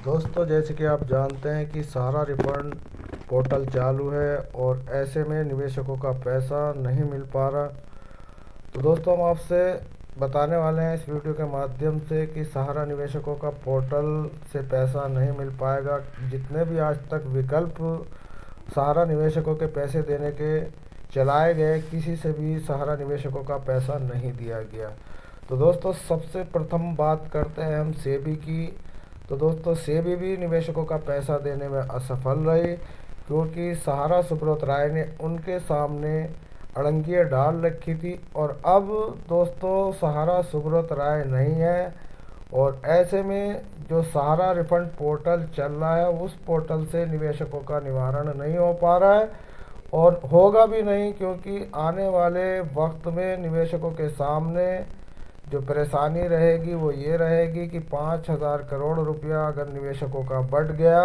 दोस्तों, जैसे कि आप जानते हैं कि सारा रिफंड पोर्टल चालू है और ऐसे में निवेशकों का पैसा नहीं मिल पा रहा। तो दोस्तों, हम आपसे बताने वाले हैं इस वीडियो के माध्यम से कि सहारा निवेशकों का पोर्टल से पैसा नहीं मिल पाएगा। जितने भी आज तक विकल्प सहारा निवेशकों के पैसे देने के चलाए गए, किसी से भी सहारा निवेशकों का पैसा नहीं दिया गया। तो दोस्तों, सबसे प्रथम बात करते हैं हम सेबी की। तो दोस्तों, सेबी भी निवेशकों का पैसा देने में असफल रही, क्योंकि सहारा सुब्रत राय ने उनके सामने अड़ंगियाँ डाल रखी थी। और अब दोस्तों, सहारा सुब्रत राय नहीं है और ऐसे में जो सहारा रिफंड पोर्टल चल रहा है, उस पोर्टल से निवेशकों का निवारण नहीं हो पा रहा है और होगा भी नहीं, क्योंकि आने वाले वक्त में निवेशकों के सामने जो परेशानी रहेगी वो ये रहेगी कि 5,000 करोड़ रुपया अगर निवेशकों का बढ़ गया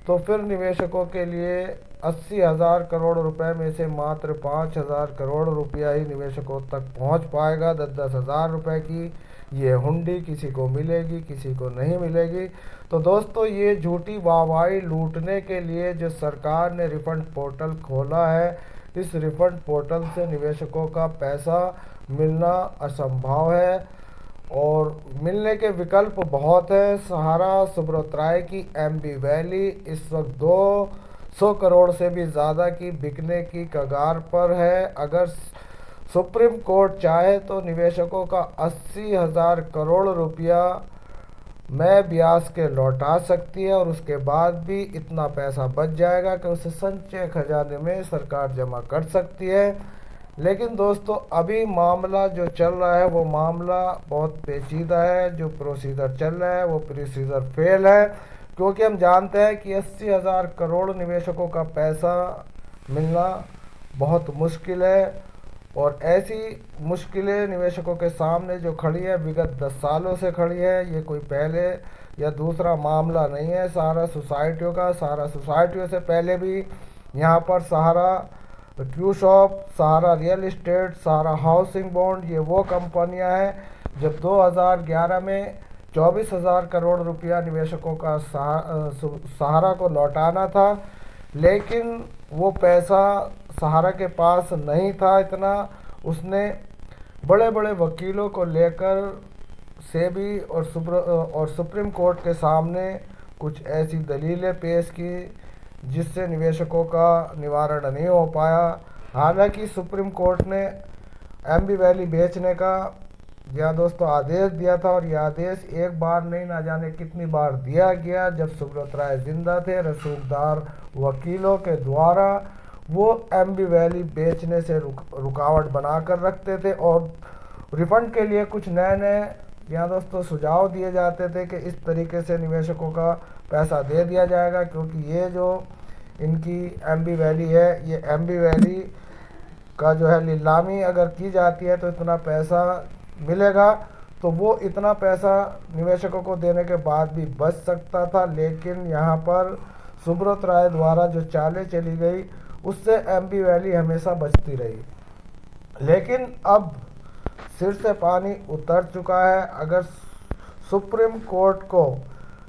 तो फिर निवेशकों के लिए 80,000 करोड़ रुपए में से मात्र 5,000 करोड़ रुपया ही निवेशकों तक पहुंच पाएगा। 10-10 हज़ार रुपये की ये हुंडी किसी को मिलेगी, किसी को नहीं मिलेगी। तो दोस्तों, ये झूठी वाहवाही लूटने के लिए जो सरकार ने रिफंड पोर्टल खोला है, इस रिफंड पोर्टल से निवेशकों का पैसा मिलना असंभव है और मिलने के विकल्प बहुत है। सहारा सुब्रत राय की एमबी वैली इस वक्त 200 करोड़ से भी ज़्यादा की बिकने की कगार पर है। अगर सुप्रीम कोर्ट चाहे तो निवेशकों का 80,000 करोड़ रुपया मैं ब्याज के लौटा सकती है और उसके बाद भी इतना पैसा बच जाएगा कि उसे संचय खजाने में सरकार जमा कर सकती है। लेकिन दोस्तों, अभी मामला जो चल रहा है वो मामला बहुत पेचीदा है। जो प्रोसीजर चल रहा है वो प्रोसीजर फेल है, क्योंकि हम जानते हैं कि 80,000 करोड़ निवेशकों का पैसा मिलना बहुत मुश्किल है और ऐसी मुश्किलें निवेशकों के सामने जो खड़ी है विगत 10 सालों से खड़ी है। ये कोई पहले या दूसरा मामला नहीं है सहारा सोसाइटियों का। सहारा सोसाइटियों से पहले भी यहाँ पर सहारा क्यू शॉप, सहारा रियल इस्टेट, सहारा हाउसिंग बॉन्ड, ये वो कंपनियां हैं जब 2011 में 24,000 करोड़ रुपया निवेशकों का सहारा को लौटाना था, लेकिन वो पैसा सहारा के पास नहीं था इतना। उसने बड़े बड़े वकीलों को लेकर सेबी और सुप्रीम कोर्ट के सामने कुछ ऐसी दलीलें पेश की जिससे निवेशकों का निवारण नहीं हो पाया। हालांकि सुप्रीम कोर्ट ने एमबी वैली बेचने का दोस्तों आदेश दिया था और यह आदेश एक बार नहीं, ना जाने कितनी बार दिया गया। जब सुब्रत राय जिंदा थे, रसूखदार वकीलों के द्वारा वो एमबी वैली बेचने से रुकावट बनाकर रखते थे और रिफंड के लिए कुछ नए नए दोस्तों सुझाव दिए जाते थे कि इस तरीके से निवेशकों का पैसा दे दिया जाएगा, क्योंकि ये जो इनकी एमबी वैली है, ये एमबी वैली का जो है नीलामी अगर की जाती है तो इतना पैसा मिलेगा। तो वो इतना पैसा निवेशकों को देने के बाद भी बच सकता था, लेकिन यहाँ पर सुब्रत राय द्वारा जो चालें चली गई उससे एमबी वैली हमेशा बचती रही। लेकिन अब सिर से पानी उतर चुका है। अगर सुप्रीम कोर्ट को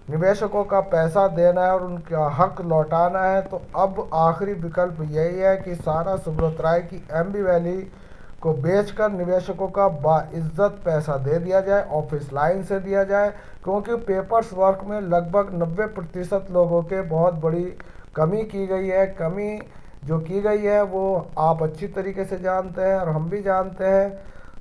निवेशकों का पैसा देना है और उनका हक लौटाना है तो अब आखिरी विकल्प यही है कि सहारा सुब्रत राय की एमबी वैली को बेचकर निवेशकों का बाइज्जत पैसा दे दिया जाए, ऑफिस लाइन से दिया जाए, क्योंकि पेपर्स वर्क में लगभग 90% लोगों के बहुत बड़ी कमी की गई है। कमी जो की गई है वो आप अच्छी तरीके से जानते हैं और हम भी जानते हैं।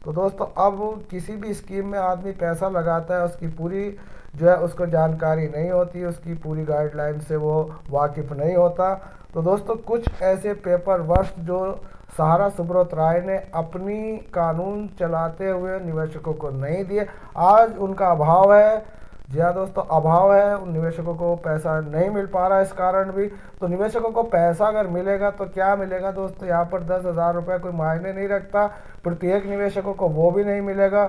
तो दोस्तों, अब किसी भी स्कीम में आदमी पैसा लगाता है, उसकी पूरी जो है उसको जानकारी नहीं होती, उसकी पूरी गाइडलाइन से वो वाकिफ़ नहीं होता। तो दोस्तों, कुछ ऐसे पेपर वर्क जो सहारा सुब्रत राय ने अपनी कानून चलाते हुए निवेशकों को नहीं दिए, आज उनका अभाव है। दोस्तों, अभाव है, उन निवेशकों को पैसा नहीं मिल पा रहा है। इस कारण भी तो निवेशकों को पैसा अगर मिलेगा तो क्या मिलेगा दोस्तों, यहाँ पर 10,000 रुपये कोई मायने नहीं रखता, प्रत्येक निवेशकों को वो भी नहीं मिलेगा।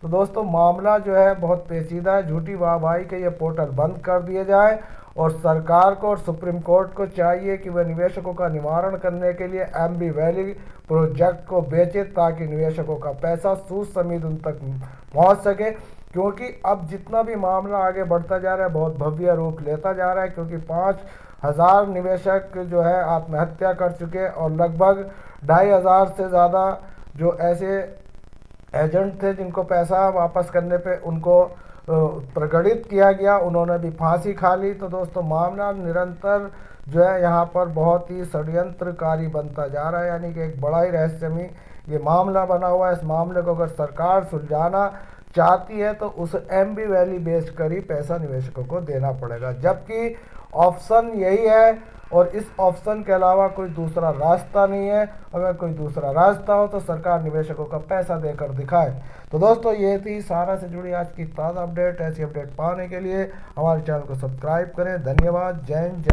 तो दोस्तों, मामला जो है बहुत पेचीदा है। झूठी वाहवाही के ये पोर्टल बंद कर दिए जाए और सरकार को और सुप्रीम कोर्ट को चाहिए कि वह निवेशकों का निवारण करने के लिए एमबी वैली प्रोजेक्ट को बेचे, ताकि निवेशकों का पैसा सूद समेत उन तक पहुँच सके। क्योंकि अब जितना भी मामला आगे बढ़ता जा रहा है बहुत भव्य रूप लेता जा रहा है, क्योंकि 5,000 निवेशक जो है आत्महत्या कर चुके हैं और लगभग 2,500 से ज़्यादा जो ऐसे एजेंट थे जिनको पैसा वापस करने पे उनको प्रगटित किया गया, उन्होंने भी फांसी खा ली। तो दोस्तों मामला निरंतर जो है यहाँ पर बहुत ही षड्यंत्रकारी बनता जा रहा है, यानी कि एक बड़ा ही रहस्यमयी ये मामला बना हुआ है। इस मामले को अगर सरकार सुलझाना चाहती है तो उस एमबी वैली बेस्ड कर ही पैसा निवेशकों को देना पड़ेगा, जबकि ऑप्शन यही है और इस ऑप्शन के अलावा कोई दूसरा रास्ता नहीं है। अगर कोई दूसरा रास्ता हो तो सरकार निवेशकों का पैसा देकर दिखाए। तो दोस्तों ये थी सारा से जुड़ी आज की ताज़ा अपडेट। ऐसी अपडेट पाने के लिए हमारे चैनल को सब्सक्राइब करें। धन्यवाद। जय हिंद।